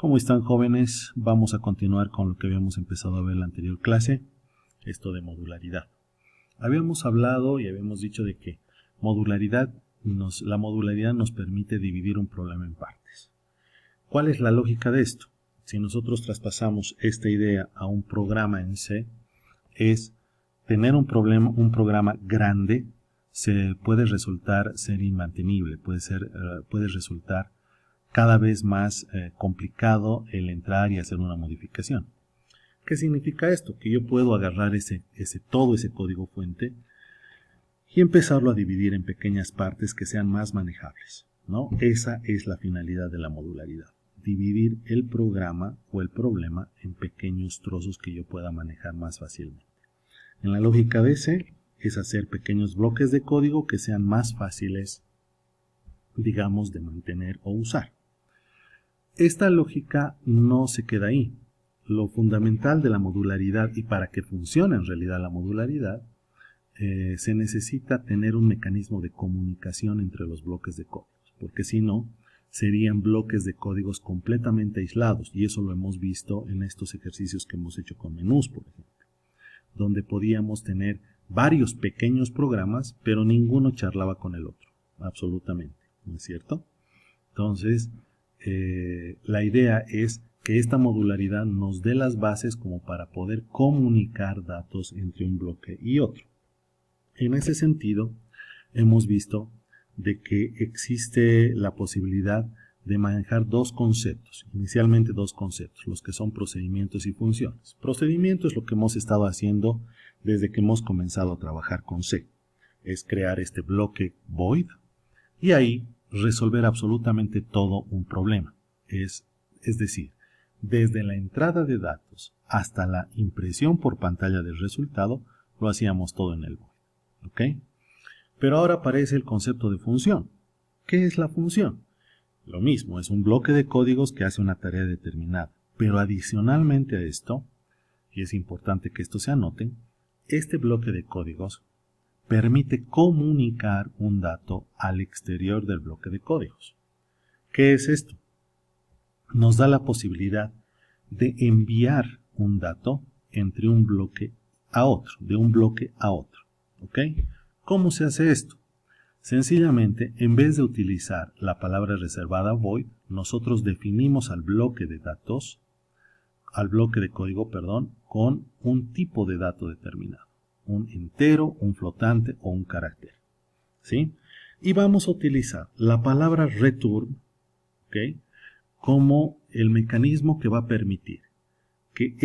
¿Cómo están, jóvenes? Vamos a continuar con lo que habíamos empezado a ver en la anterior clase, esto de modularidad. Habíamos hablado y habíamos dicho de que la modularidad nos permite dividir un problema en partes. ¿Cuál es la lógica de esto? Si nosotros traspasamos esta idea a un programa en C, es tener un programa grande, puede resultar ser inmantenible, puede resultar cada vez más complicado el entrar y hacer una modificación. ¿Qué significa esto? Que yo puedo agarrar todo ese código fuente y empezarlo a dividir en pequeñas partes que sean más manejables, ¿no? Esa es la finalidad de la modularidad. Dividir el programa o el problema en pequeños trozos que yo pueda manejar más fácilmente. En la lógica de C es hacer pequeños bloques de código que sean más fáciles, digamos, de mantener o usar. Esta lógica no se queda ahí. Lo fundamental de la modularidad y para que funcione en realidad la modularidad, se necesita tener un mecanismo de comunicación entre los bloques de códigos, porque si no, serían bloques de códigos completamente aislados, y eso lo hemos visto en estos ejercicios que hemos hecho con menús, por ejemplo, donde podíamos tener varios pequeños programas, pero ninguno charlaba con el otro, absolutamente, ¿no es cierto? Entonces, la idea es que esta modularidad nos dé las bases como para poder comunicar datos entre un bloque y otro. En ese sentido, hemos visto de que existe la posibilidad de manejar inicialmente dos conceptos, los que son procedimientos y funciones. Procedimiento es lo que hemos estado haciendo desde que hemos comenzado a trabajar con C. Es crear este bloque void y ahí resolver absolutamente todo un problema. Es decir, desde la entrada de datos hasta la impresión por pantalla del resultado, lo hacíamos todo en el void. ¿Ok? Pero ahora aparece el concepto de función. ¿Qué es la función? Lo mismo, es un bloque de códigos que hace una tarea determinada. Pero adicionalmente a esto, y es importante que esto se anote, este bloque de códigos permite comunicar un dato al exterior del bloque de códigos. ¿Qué es esto? Nos da la posibilidad de enviar un dato entre un bloque a otro, de un bloque a otro. ¿Ok? ¿Cómo se hace esto? Sencillamente, en vez de utilizar la palabra reservada void, nosotros definimos al bloque de código, con un tipo de dato determinado. Un entero, un flotante o un carácter. ¿Sí? Y vamos a utilizar la palabra return, ¿ok?, como el mecanismo que va a permitir que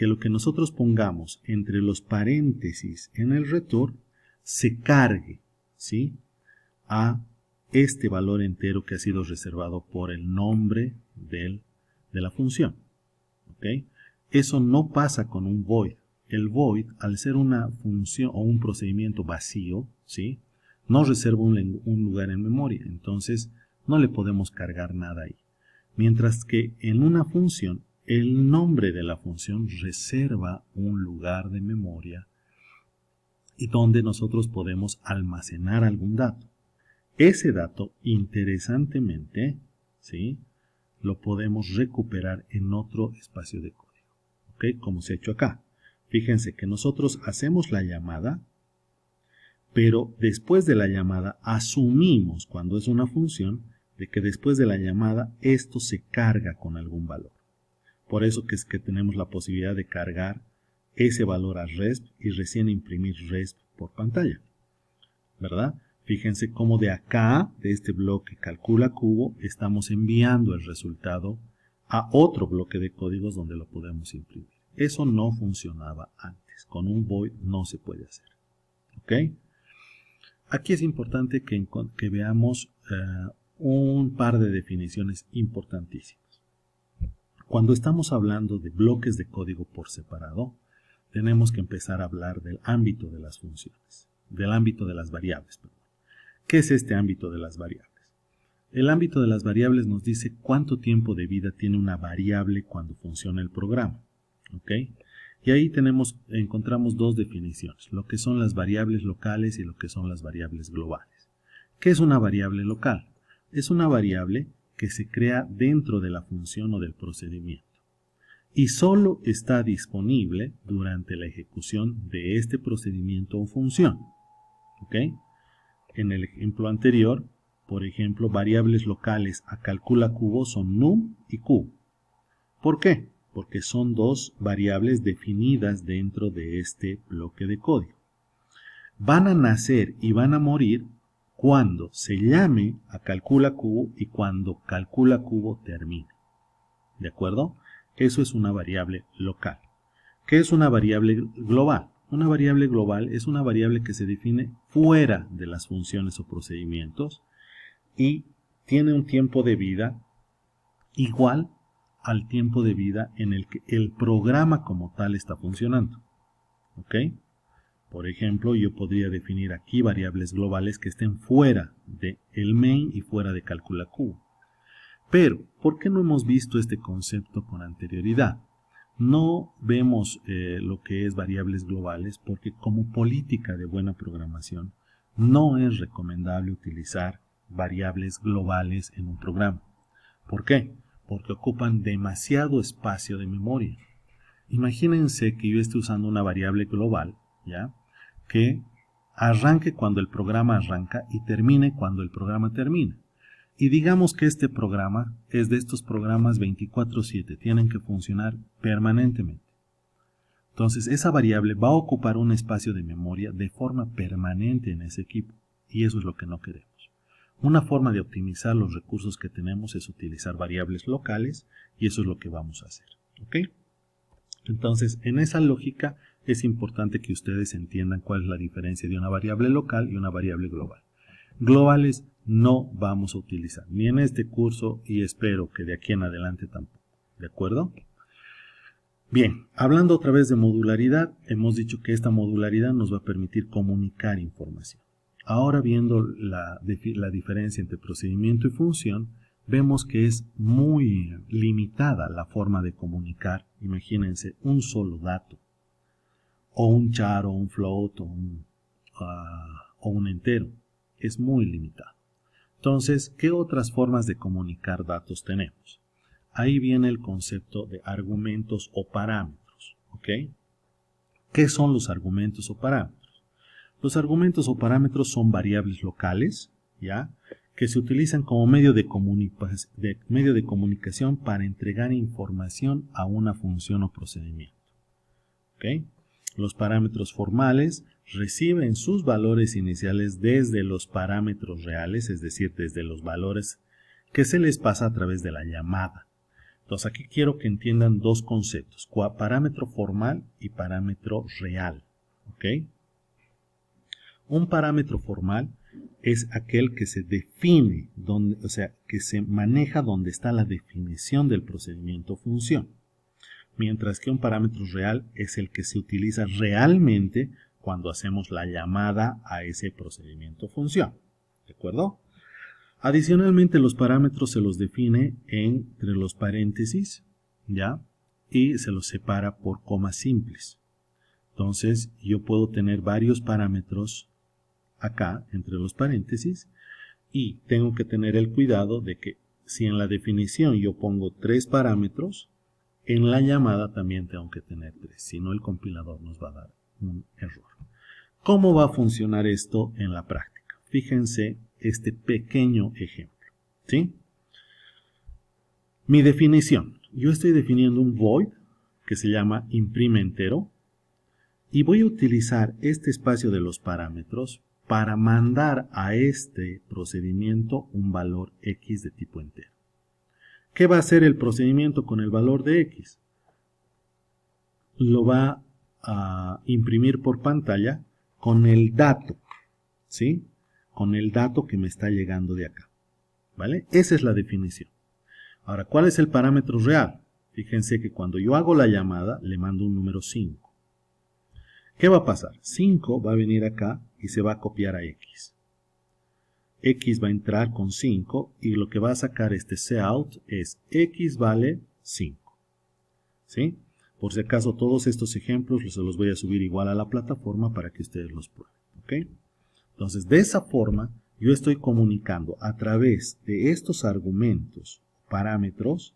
lo que nosotros pongamos entre los paréntesis en el return se cargue, ¿sí?, a este valor entero que ha sido reservado por el nombre de la función. ¿Ok? Eso no pasa con un void. El void, al ser una función o un procedimiento vacío, ¿sí?, no reserva un lugar en memoria, entonces no le podemos cargar nada ahí. Mientras que en una función, el nombre de la función reserva un lugar de memoria y donde nosotros podemos almacenar algún dato. Ese dato, interesantemente, ¿sí?, lo podemos recuperar en otro espacio de código, ¿ok?, como se ha hecho acá. Fíjense que nosotros hacemos la llamada, pero después de la llamada asumimos, cuando es una función, de que después de la llamada esto se carga con algún valor. Por eso que es que tenemos la posibilidad de cargar ese valor a resp y recién imprimir resp por pantalla, ¿verdad? Fíjense cómo de acá, de este bloque calcula cubo, estamos enviando el resultado a otro bloque de códigos donde lo podemos imprimir. Eso no funcionaba antes. Con un void no se puede hacer. ¿Ok? Aquí es importante que veamos un par de definiciones importantísimas. Cuando estamos hablando de bloques de código por separado, tenemos que empezar a hablar del ámbito de las funciones, del ámbito de las variables. ¿Qué es este ámbito de las variables? El ámbito de las variables nos dice cuánto tiempo de vida tiene una variable cuando funciona el programa. ¿Ok? Y ahí encontramos dos definiciones, lo que son las variables locales y lo que son las variables globales. ¿Qué es una variable local? Es una variable que se crea dentro de la función o del procedimiento y solo está disponible durante la ejecución de este procedimiento o función. ¿Ok? En el ejemplo anterior, por ejemplo, variables locales a calcula cubo son num y q. ¿Por qué? Porque son dos variables definidas dentro de este bloque de código. Van a nacer y van a morir cuando se llame a calcula cubo y cuando calcula cubo termine. ¿De acuerdo? Eso es una variable local. ¿Qué es una variable global? Una variable global es una variable que se define fuera de las funciones o procedimientos y tiene un tiempo de vida igual al tiempo de vida en el que el programa como tal está funcionando. ¿Ok? Por ejemplo, yo podría definir aquí variables globales que estén fuera del main y fuera de calcula cubo. Pero, ¿por qué no hemos visto este concepto con anterioridad? No vemos lo que es variables globales porque como política de buena programación no es recomendable utilizar variables globales en un programa. ¿Por qué? Porque ocupan demasiado espacio de memoria. Imagínense que yo esté usando una variable global, ¿ya?, que arranque cuando el programa arranca y termine cuando el programa termina. Y digamos que este programa es de estos programas 24/7, tienen que funcionar permanentemente. Entonces, esa variable va a ocupar un espacio de memoria de forma permanente en ese equipo. Y eso es lo que no queremos. Una forma de optimizar los recursos que tenemos es utilizar variables locales y eso es lo que vamos a hacer. ¿Ok? Entonces, en esa lógica es importante que ustedes entiendan cuál es la diferencia de una variable local y una variable global. Globales no vamos a utilizar, ni en este curso y espero que de aquí en adelante tampoco. ¿De acuerdo? Bien, hablando otra vez de modularidad, hemos dicho que esta modularidad nos va a permitir comunicar información. Ahora viendo la diferencia entre procedimiento y función, vemos que es muy limitada la forma de comunicar, imagínense, un solo dato, o un char, o un float, o un entero. Es muy limitado. Entonces, ¿qué otras formas de comunicar datos tenemos? Ahí viene el concepto de argumentos o parámetros. ¿Ok? ¿Qué son los argumentos o parámetros? Los argumentos o parámetros son variables locales, ¿ya?, que se utilizan como medio de comunicación para entregar información a una función o procedimiento. ¿Ok? Los parámetros formales reciben sus valores iniciales desde los parámetros reales, es decir, desde los valores que se les pasa a través de la llamada. Entonces aquí quiero que entiendan dos conceptos, parámetro formal y parámetro real. ¿Ok? Un parámetro formal es aquel que se define, o sea, que se maneja donde está la definición del procedimiento o función. Mientras que un parámetro real es el que se utiliza realmente cuando hacemos la llamada a ese procedimiento o función. ¿De acuerdo? Adicionalmente, los parámetros se los define entre los paréntesis, ¿ya? Y se los separa por comas simples. Entonces, yo puedo tener varios parámetros acá, entre los paréntesis, y tengo que tener el cuidado de que si en la definición yo pongo 3 parámetros, en la llamada también tengo que tener 3, si no el compilador nos va a dar un error. ¿Cómo va a funcionar esto en la práctica? Fíjense este pequeño ejemplo, ¿sí? Mi definición. Yo estoy definiendo un void que se llama imprime entero y voy a utilizar este espacio de los parámetros para mandar a este procedimiento un valor X de tipo entero. ¿Qué va a hacer el procedimiento con el valor de X? Lo va a imprimir por pantalla con el dato, ¿sí? Con el dato que me está llegando de acá, ¿vale? Esa es la definición. Ahora, ¿cuál es el parámetro real? Fíjense que cuando yo hago la llamada, le mando un número 5. ¿Qué va a pasar? 5 va a venir acá y se va a copiar a X. X va a entrar con 5 y lo que va a sacar este cout es X vale 5. ¿Sí? Por si acaso todos estos ejemplos se los voy a subir igual a la plataforma para que ustedes los prueben. ¿Ok? Entonces de esa forma Yo estoy comunicando a través de estos argumentos, parámetros,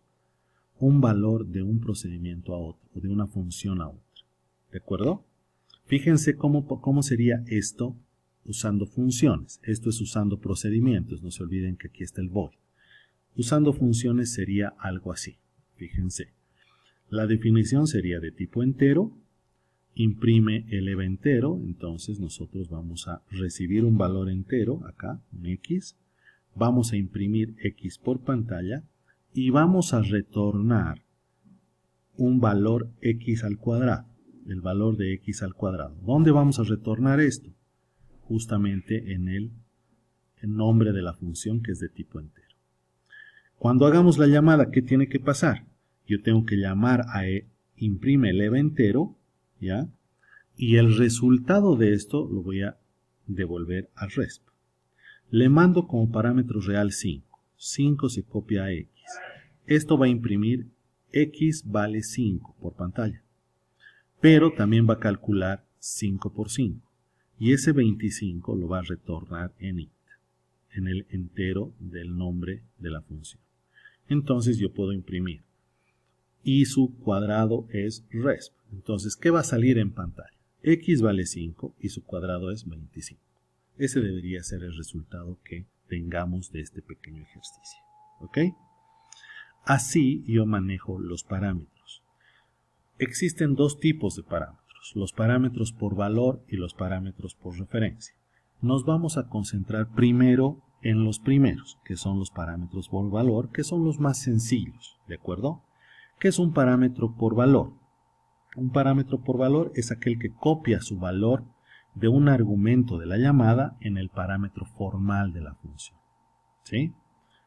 un valor de un procedimiento a otro, o de una función a otra. ¿De acuerdo? Fíjense cómo sería esto usando funciones. Esto es usando procedimientos. No se olviden que aquí está el void. Usando funciones sería algo así. Fíjense. La definición sería de tipo entero. Imprime el EVA entero. Entonces nosotros vamos a recibir un valor entero, acá, un X. Vamos a imprimir X por pantalla. Y vamos a retornar un valor X al cuadrado. El valor de X al cuadrado. ¿Dónde vamos a retornar esto? Justamente en el nombre de la función, que es de tipo entero. Cuando hagamos la llamada, ¿qué tiene que pasar? Yo tengo que llamar a imprime el EVA entero, ¿ya? Y el resultado de esto lo voy a devolver al RESP. Le mando como parámetro real 5. 5 se copia a X. Esto va a imprimir X vale 5 por pantalla. Pero también va a calcular 5 por 5. Y ese 25 lo va a retornar en int, en el entero del nombre de la función. Entonces yo puedo imprimir. Y su cuadrado es resp. Entonces, ¿qué va a salir en pantalla? X vale 5 y su cuadrado es 25. Ese debería ser el resultado que tengamos de este pequeño ejercicio. ¿Ok? Así yo manejo los parámetros. Existen dos tipos de parámetros, los parámetros por valor y los parámetros por referencia. Nos vamos a concentrar primero en los primeros, que son los parámetros por valor, que son los más sencillos, ¿de acuerdo? ¿Qué es un parámetro por valor? Un parámetro por valor es aquel que copia su valor de un argumento de la llamada en el parámetro formal de la función, ¿sí?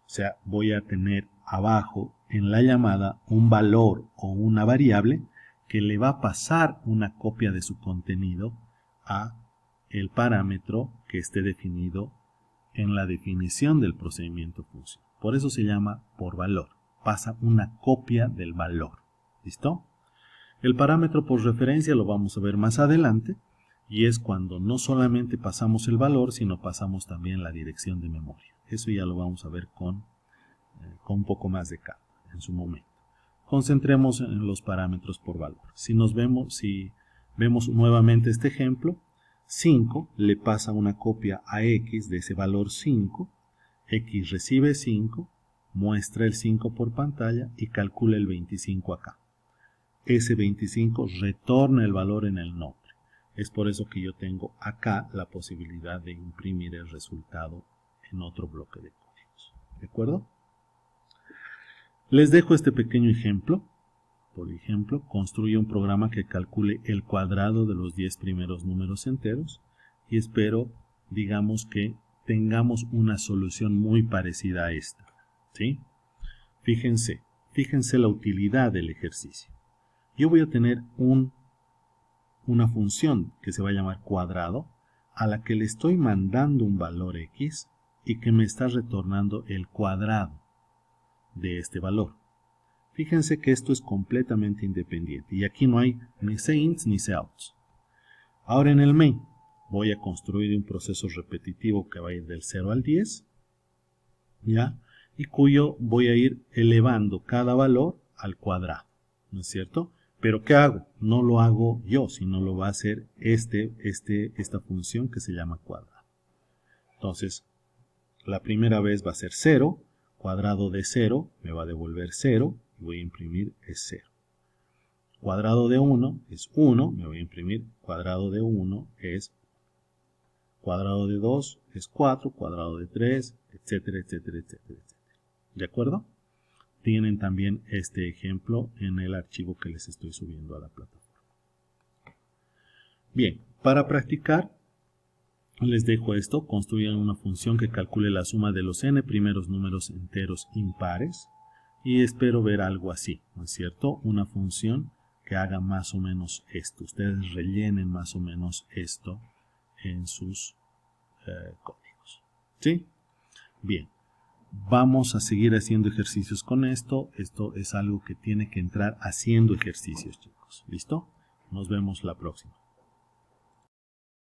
O sea, voy a tener abajo en la llamada un valor o una variable que le va a pasar una copia de su contenido a el parámetro que esté definido en la definición del procedimiento función. Por eso se llama por valor. Pasa una copia del valor. ¿Listo? El parámetro por referencia lo vamos a ver más adelante y es cuando no solamente pasamos el valor, sino pasamos también la dirección de memoria. Eso ya lo vamos a ver con un poco más de calma en su momento. Concentremos en los parámetros por valor. Si vemos nuevamente este ejemplo, 5 le pasa una copia a X de ese valor 5, X recibe 5, muestra el 5 por pantalla y calcula el 25 acá. Ese 25 retorna el valor en el nombre. Es por eso que yo tengo acá la posibilidad de imprimir el resultado en otro bloque de códigos. ¿De acuerdo? Les dejo este pequeño ejemplo. Por ejemplo, construye un programa que calcule el cuadrado de los 10 primeros números enteros y espero, digamos, que tengamos una solución muy parecida a esta, ¿sí? Fíjense la utilidad del ejercicio. Yo voy a tener una función que se va a llamar cuadrado a la que le estoy mandando un valor X y que me está retornando el cuadrado de este valor. Fíjense que esto es completamente independiente y aquí no hay ni ints ni outs. Ahora en el main voy a construir un proceso repetitivo que va a ir del 0 al 10, ¿ya? Y cuyo voy a ir elevando cada valor al cuadrado, ¿no es cierto? Pero ¿qué hago? No lo hago yo, sino lo va a hacer esta función que se llama cuadrado. Entonces, la primera vez va a ser 0, cuadrado de 0 me va a devolver 0, y voy a imprimir es 0. Cuadrado de 1 es 1, me voy a imprimir cuadrado de 1 es cuadrado de 2 es 4, cuadrado de 3, etcétera, etcétera, etcétera, etcétera. ¿De acuerdo? Tienen también este ejemplo en el archivo que les estoy subiendo a la plataforma. Bien, para practicar les dejo esto. Construyan una función que calcule la suma de los n primeros números enteros impares y espero ver algo así, ¿no es cierto? Una función que haga más o menos esto. Ustedes rellenen más o menos esto en sus códigos. ¿Sí? Bien. Vamos a seguir haciendo ejercicios con esto. Esto es algo que tiene que entrar haciendo ejercicios, chicos. ¿Listo? Nos vemos la próxima.